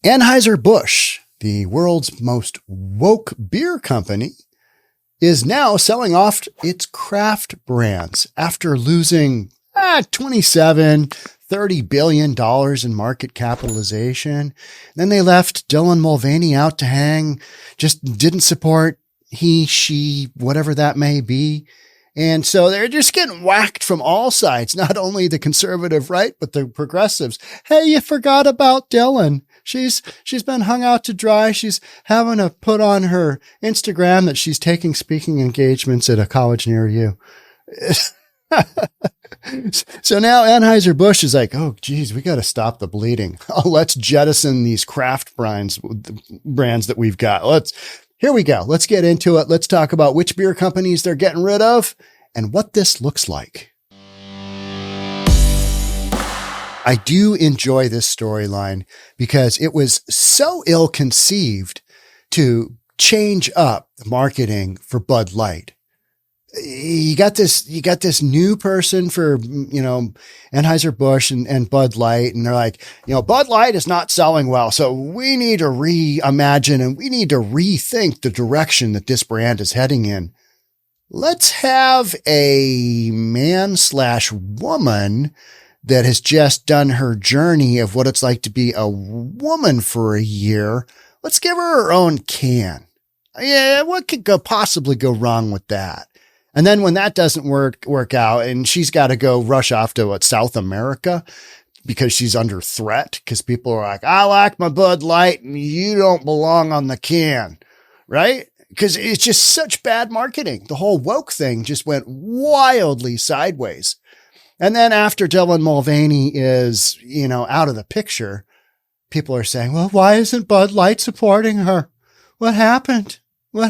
Anheuser-Busch, the world's most woke beer company, is now selling off its craft brands after losing $30 billion in market capitalization. Then they left Dylan Mulvaney out to hang, just didn't support he, she, whatever that may be. And so they're just getting whacked from all sides, not only the conservative right, but the progressives. Hey, you forgot about Dylan. She's been hung out to dry. She's having to put on her Instagram that she's taking speaking engagements at a college near you. So now Anheuser-Busch is like, oh, geez, we got to stop the bleeding. Oh, let's jettison these craft brands that we've got. Here we go. Let's get into it. Let's talk about which beer companies they're getting rid of and what this looks like. I do enjoy this storyline because it was so ill-conceived to change up the marketing for Bud Light. You got this new person for, Anheuser-Busch and Bud Light. And they're like, Bud Light is not selling well. So we need to reimagine and we need to rethink the direction that this brand is heading in. Let's have a man/woman that has just done her journey of what it's like to be a woman for a year. Let's give her own can. Yeah. What could possibly go wrong with that? And then when that doesn't work out and she's got to go rush off to South America because she's under threat because people are like, I like my Bud Light and you don't belong on the can, right? Because it's just such bad marketing. The whole woke thing just went wildly sideways. And then after Dylan Mulvaney is, out of the picture, people are saying, well, why isn't Bud Light supporting her? What happened? Well,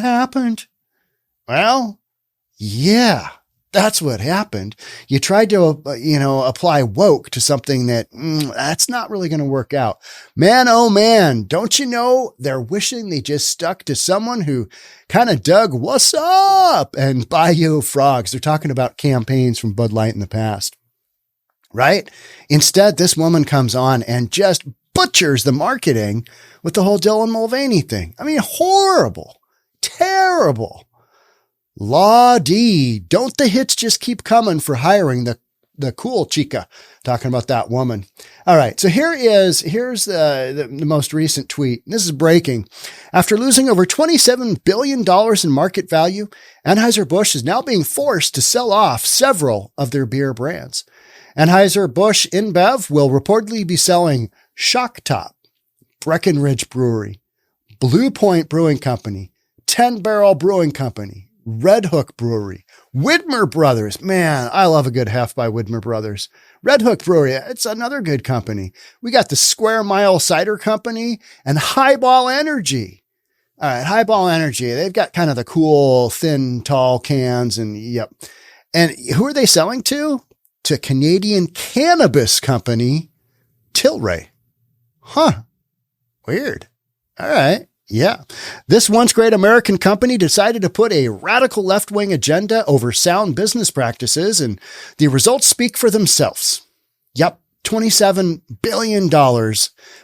yeah, that's what happened. You tried to, apply woke to something that's not really going to work out. Man, oh man, don't you know they're wishing they just stuck to someone who kind of dug what's up and Bayou Frogs. They're talking about campaigns from Bud Light in the past, right? Instead, this woman comes on and just butchers the marketing with the whole Dylan Mulvaney thing. I mean, horrible, terrible. La-dee, don't the hits just keep coming for hiring the cool chica? Talking about that woman. All right. So here's the most recent tweet. This is breaking. After losing over $27 billion in market value, Anheuser-Busch is now being forced to sell off several of their beer brands. Anheuser-Busch InBev will reportedly be selling Shock Top, Breckenridge Brewery, Blue Point Brewing Company, 10 Barrel Brewing Company, Red Hook Brewery, Widmer Brothers. Man, I love a good hef by Widmer Brothers. Red Hook Brewery, it's another good company. We got the Square Mile Cider Company and Highball Energy. All right, Highball Energy. They've got kind of the cool, thin, tall cans and yep. And who are they selling to? To Canadian cannabis company, Tilray. Huh. Weird. All right. Yeah. This once great American company decided to put a radical left-wing agenda over sound business practices, and the results speak for themselves. Yep. $27 billion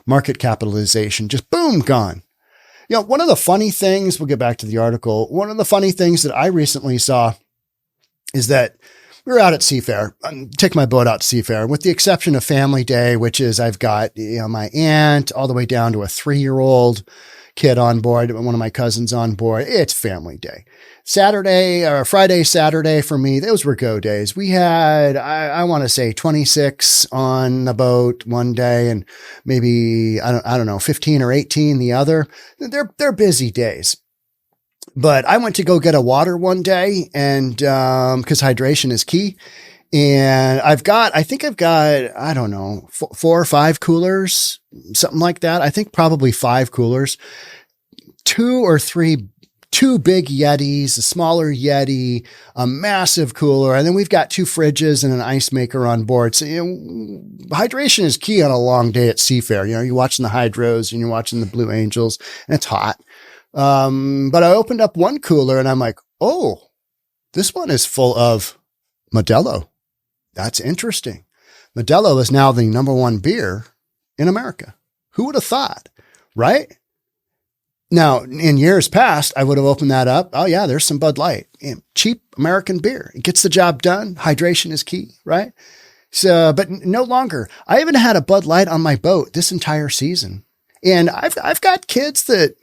market capitalization. Just boom, gone. One of the funny things, we'll get back to the article. One of the funny things that I recently saw is that we were out at Seafair. Take my boat out to Seafair, with the exception of Family Day, which is I've got my aunt all the way down to a 3-year-old kid on board, one of my cousins on board. It's Family Day. Friday, Saturday for me, those were go days. We had, I want to say 26 on the boat one day and maybe, I don't know, 15 or 18 the other. They're busy days. But I went to go get a water one day and, cause hydration is key. And I think I've got, I don't know, 4 or 5 coolers, something like that. I think probably 5 coolers, 2 big Yetis, a smaller Yeti, a massive cooler. And then we've got 2 fridges and an ice maker on board. So, hydration is key on a long day at Seafair. You're watching the hydros and you're watching the Blue Angels and it's hot. But I opened up one cooler and I'm like, oh, this one is full of Modelo. That's interesting. Modelo is now the #1 beer in America. Who would have thought? right? Now, in years past, I would have opened that up. Oh yeah, there's some Bud Light. Cheap American beer. It gets the job done. Hydration is key, right? So, but no longer. I even had a Bud Light on my boat this entire season. And I've got kids that,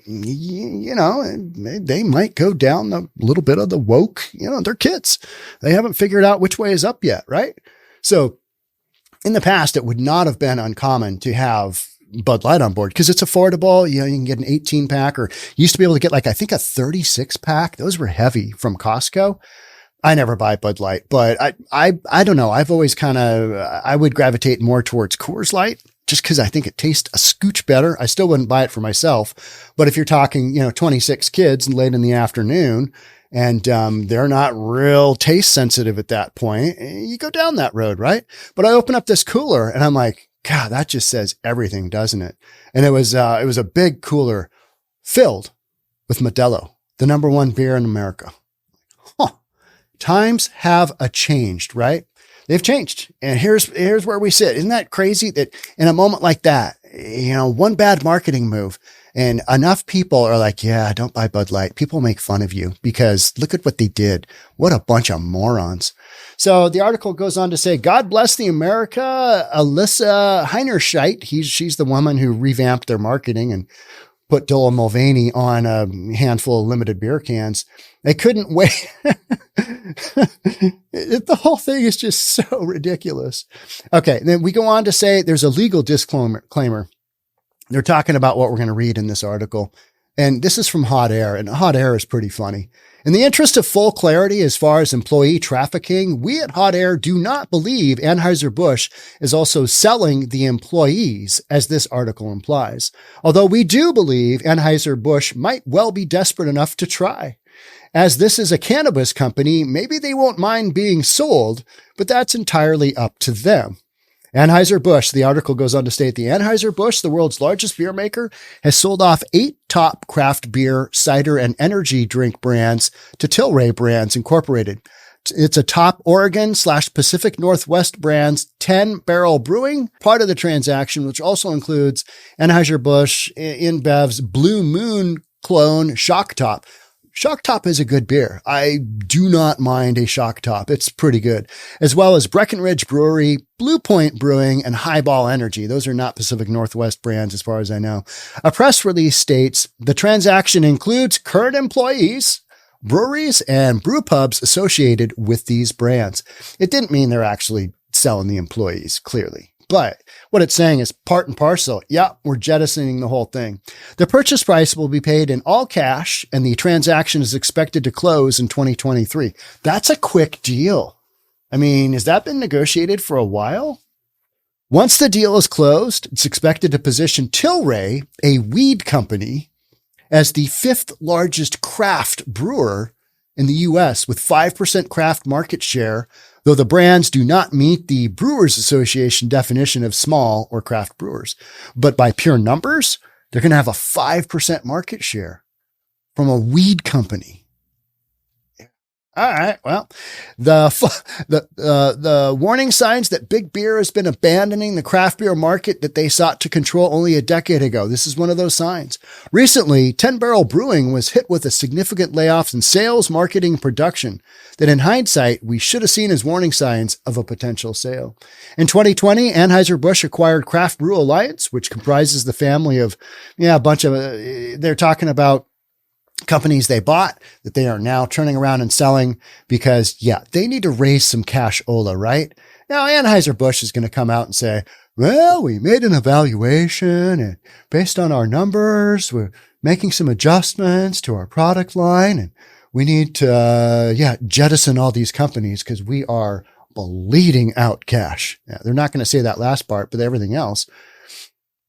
they might go down a little bit of the woke, they're kids. They haven't figured out which way is up yet, right? So in the past, it would not have been uncommon to have Bud Light on board because it's affordable. You can get an 18 pack, or you used to be able to get I think a 36 pack. Those were heavy from Costco. I never buy Bud Light, but I don't know. I've always I would gravitate more towards Coors Light just because I think it tastes a scooch better. I still wouldn't buy it for myself, but if you're talking, 26 kids late in the afternoon and, they're not real taste sensitive at that point, you go down that road, right? But I open up this cooler and I'm like, God, that just says everything, doesn't it? And it was a big cooler filled with Modelo, the number one beer in America. Huh. Times have changed, right? They've changed. And here's where we sit. Isn't that crazy that in a moment like that, one bad marketing move and enough people are like, yeah, don't buy Bud Light. People make fun of you because look at what they did. What a bunch of morons. So the article goes on to say, God bless the America, Alyssa Heinerscheidt. She's the woman who revamped their marketing and put Dylan Mulvaney on a handful of limited beer cans. They couldn't wait. The whole thing is just so ridiculous. Okay. Then we go on to say there's a legal disclaimer. They're talking about what we're going to read in this article. And this is from Hot Air, and Hot Air is pretty funny. In the interest of full clarity as far as employee trafficking, we at Hot Air do not believe Anheuser-Busch is also selling the employees, as this article implies. Although we do believe Anheuser-Busch might well be desperate enough to try. As this is a cannabis company, maybe they won't mind being sold, but that's entirely up to them. Anheuser-Busch, the article goes on to state, the Anheuser-Busch, the world's largest beer maker, has sold off 8 top craft beer, cider, and energy drink brands to Tilray Brands Incorporated. It's a top Oregon/Pacific Northwest brands 10 Barrel Brewing, part of the transaction, which also includes Anheuser-Busch InBev's Blue Moon clone Shock Top. Shock Top is a good beer. I do not mind a Shock Top. It's pretty good. As well as Breckenridge Brewery, Blue Point Brewing, and Highball Energy. Those are not Pacific Northwest brands as far as I know. A press release states, the transaction includes current employees, breweries, and brew pubs associated with these brands. It didn't mean they're actually selling the employees, clearly. But what it's saying is part and parcel. Yeah, we're jettisoning the whole thing. The purchase price will be paid in all cash, and the transaction is expected to close in 2023. That's a quick deal. I mean, has that been negotiated for a while? Once the deal is closed, it's expected to position Tilray, a weed company, as the 5th largest craft brewer in the U.S. with 5% craft market share, though the brands do not meet the Brewers Association definition of small or craft brewers. But by pure numbers, they're going to have a 5% market share from a weed company. All right. Well, the warning signs that big beer has been abandoning the craft beer market that they sought to control only a decade ago. This is one of those signs. Recently, 10 Barrel Brewing was hit with a significant layoffs in sales, marketing, and production that in hindsight, we should have seen as warning signs of a potential sale. In 2020, Anheuser-Busch acquired Craft Brew Alliance, which comprises the family of, a bunch of, they're talking about companies they bought that they are now turning around and selling because, they need to raise some cashola, right? Now, Anheuser-Busch is going to come out and say, well, we made an evaluation and based on our numbers, we're making some adjustments to our product line and we need to, jettison all these companies because we are bleeding out cash. Yeah, they're not going to say that last part, but everything else.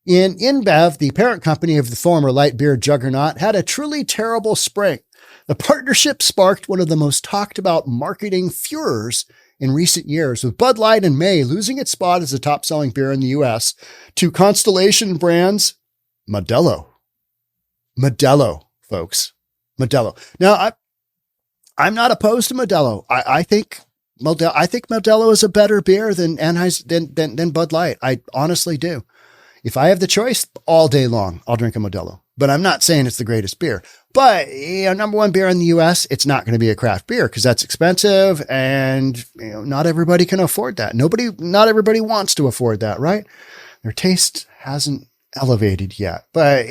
In InBev, the parent company of the former light beer juggernaut, had a truly terrible spring. The partnership sparked one of the most talked about marketing furors in recent years, with Bud Light in May losing its spot as the top selling beer in the U.S. to Constellation Brands Modelo. Modelo, folks. Modelo. Now, I'm not opposed to Modelo. I think Modelo is a better beer than Bud Light. I honestly do. If I have the choice all day long, I'll drink a Modelo, but I'm not saying it's the greatest beer. But number one beer in the US, it's not going to be a craft beer because that's expensive and not everybody can afford that. Not everybody wants to afford that, right? Their taste hasn't elevated yet, but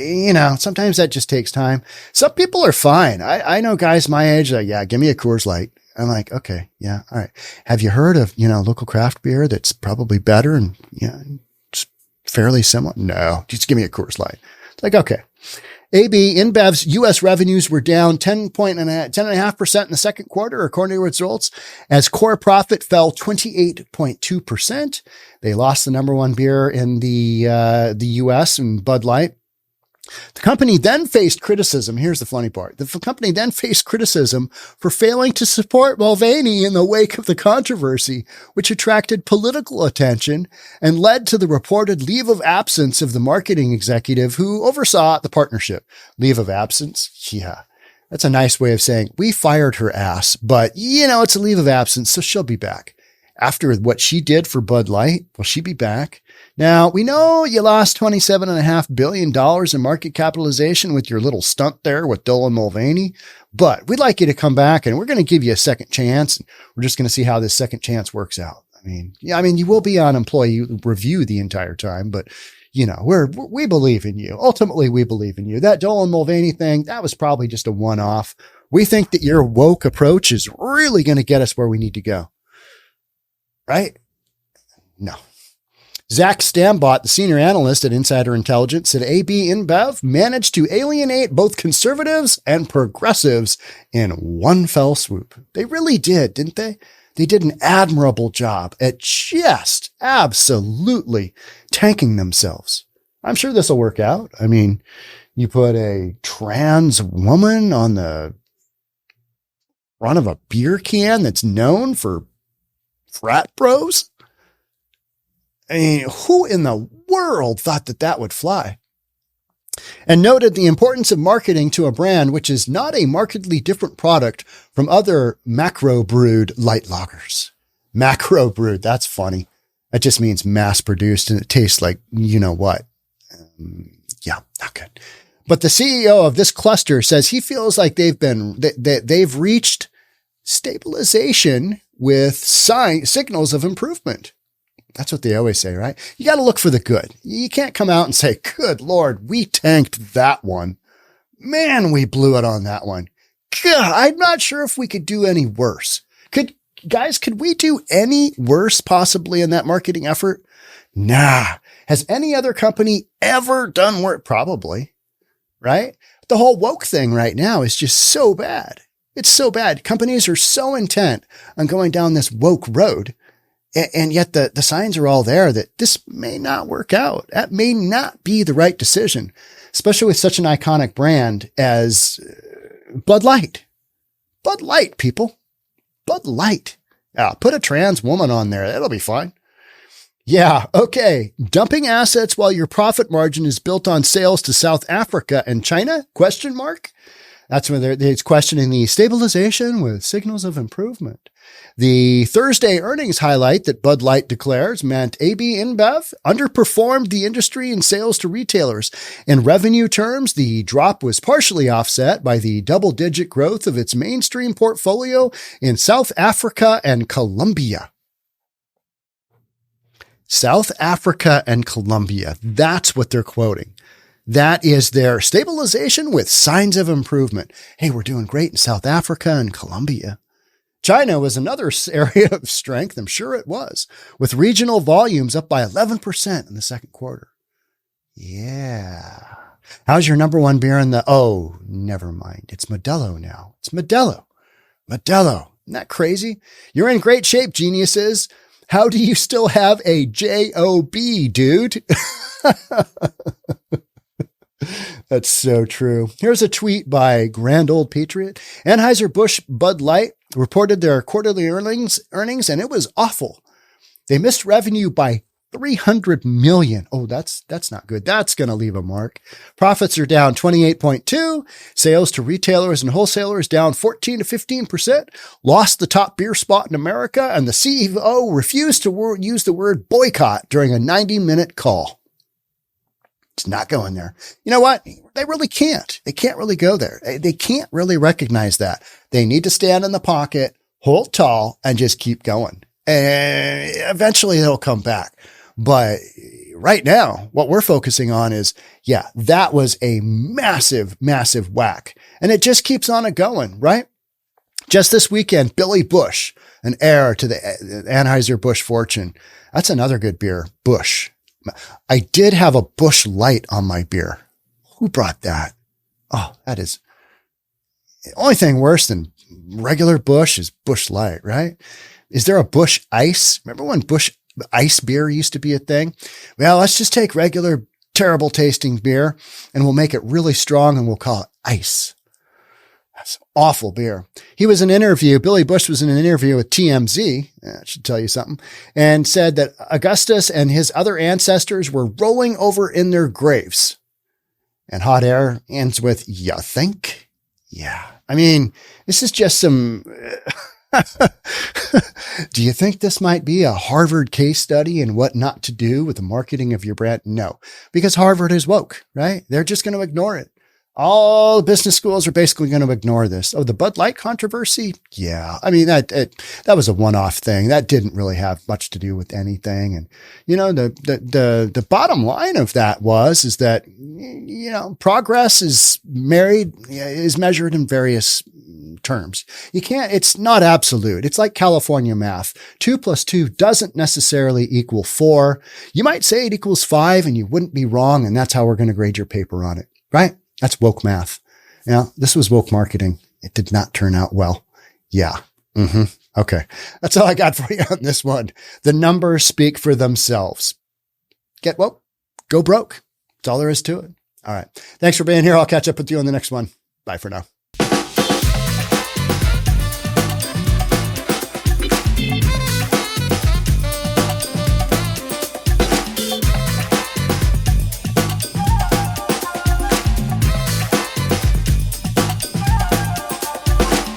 sometimes that just takes time. Some people are fine. I know guys my age that, yeah, give me a Coors Light. I'm like, okay, yeah. All right. Have you heard of, local craft beer that's probably better and, it's fairly similar? No, just give me a Coors Light. It's like, okay. AB InBev's U.S. revenues were down 10.5% in the second quarter, according to results, as core profit fell 28.2%. They lost the number one beer in the U.S. and Bud Light. The company then faced criticism. Here's the funny part. The company then faced criticism for failing to support Mulvaney in the wake of the controversy, which attracted political attention and led to the reported leave of absence of the marketing executive who oversaw the partnership. Leave of absence? Yeah, that's a nice way of saying we fired her ass, but it's a leave of absence, so she'll be back. After what she did for Bud Light, will she be back? Now, we know you lost $27.5 billion in market capitalization with your little stunt there with Dylan Mulvaney, but we'd like you to come back and we're going to give you a second chance. We're just going to see how this second chance works out. You will be on employee review the entire time, but we believe in you. Ultimately, we believe in you. That Dylan Mulvaney thing, that was probably just a one-off. We think that your woke approach is really going to get us where we need to go. Right? No. Zach Stambot, the senior analyst at Insider Intelligence, said AB InBev managed to alienate both conservatives and progressives in one fell swoop. They really did, didn't they? They did an admirable job at just absolutely tanking themselves. I'm sure this will work out. You put a trans woman on the front of a beer can that's known for frat bros? Who in the world thought that would fly? And noted the importance of marketing to a brand which is not a markedly different product from other macro brewed light lagers. Macro brewed, that's funny. That just means mass produced and it tastes like, what? Yeah, not good. But the CEO of this cluster says he feels like they've reached stabilization with signals of improvement. That's what they always say, right? You got to look for the good. You can't come out and say, good Lord, we tanked that one. Man, we blew it on that one. God, I'm not sure if we could do any worse. Could we do any worse possibly in that marketing effort? Nah. Has any other company ever done work? Probably, right? The whole woke thing right now is just so bad. It's so bad. Companies are so intent on going down this woke road, and yet the signs are all there that this may not work out. That may not be the right decision, especially with such an iconic brand as Bud Light. Bud Light, people. Bud Light. Yeah, put a trans woman on there. That'll be fine. Yeah, okay. Dumping assets while your profit margin is built on sales to South Africa and China? ? That's when they're questioning the stabilization with signals of improvement. The Thursday earnings highlight that Bud Light declares meant AB InBev underperformed the industry in sales to retailers. In revenue terms, the drop was partially offset by the double-digit growth of its mainstream portfolio in South Africa and Colombia. South Africa and Colombia. That's what they're quoting. That is their stabilization with signs of improvement. Hey, we're doing great in South Africa and Colombia. China was another area of strength. I'm sure it was, with regional volumes up by 11% in the second quarter. Yeah. How's your number one beer in oh, never mind. It's Modelo now. It's Modelo. Modelo. Isn't that crazy? You're in great shape, geniuses. How do you still have a JOB, dude? That's so true. Here's a tweet by Grand Old Patriot. Anheuser-Busch Bud Light reported their quarterly earnings, and it was awful. They missed revenue by $300 million. Oh, that's not good. That's going to leave a mark. Profits are down 28.2. Sales to retailers and wholesalers down 14 to 15%. Lost the top beer spot in America, and the CEO refused to use the word boycott during a 90-minute call. It's not going there. You know what? They really can't. They can't really go there. They can't really recognize that. They need to stand in the pocket, hold tall, and just keep going. And eventually it'll come back. But right now, what we're focusing on is, yeah, that was a massive, massive whack. And it just keeps on going, right? Just this weekend, Billy Bush, an heir to the Anheuser-Busch fortune. That's another good beer, Busch. I did have a Busch Light on my beer. Who brought that? Oh, that is the only thing worse than regular Busch is Busch Light, right? Is there a Busch Ice? Remember when Busch Ice beer used to be a thing? Well, let's just take regular, terrible tasting beer and we'll make it really strong and we'll call it ice. That's awful beer. He was in an interview. Billy Bush was in an interview with TMZ. That should tell you something. And said that Augustus and his other ancestors were rolling over in their graves. And Hot Air ends with, "You think?" Yeah. I mean, this is just some, do you think this might be a Harvard case study in what not to do with the marketing of your brand? No, because Harvard is woke, right? They're just going to ignore it. All the business schools are basically going to ignore this. Oh, the Bud Light controversy? Yeah. I mean, that was a one-off thing. That didn't really have much to do with anything. And, you know, the bottom line of that is that, you know, progress is measured in various terms. It's not absolute. It's like California math. 2 + 2 doesn't necessarily equal 4. You might say it equals 5 and you wouldn't be wrong. And that's how we're going to grade your paper on it, right? That's woke math. You know, this was woke marketing. It did not turn out well. Yeah. Okay. That's all I got for you on this one. The numbers speak for themselves. Get woke, go broke. That's all there is to it. All right. Thanks for being here. I'll catch up with you on the next one. Bye for now.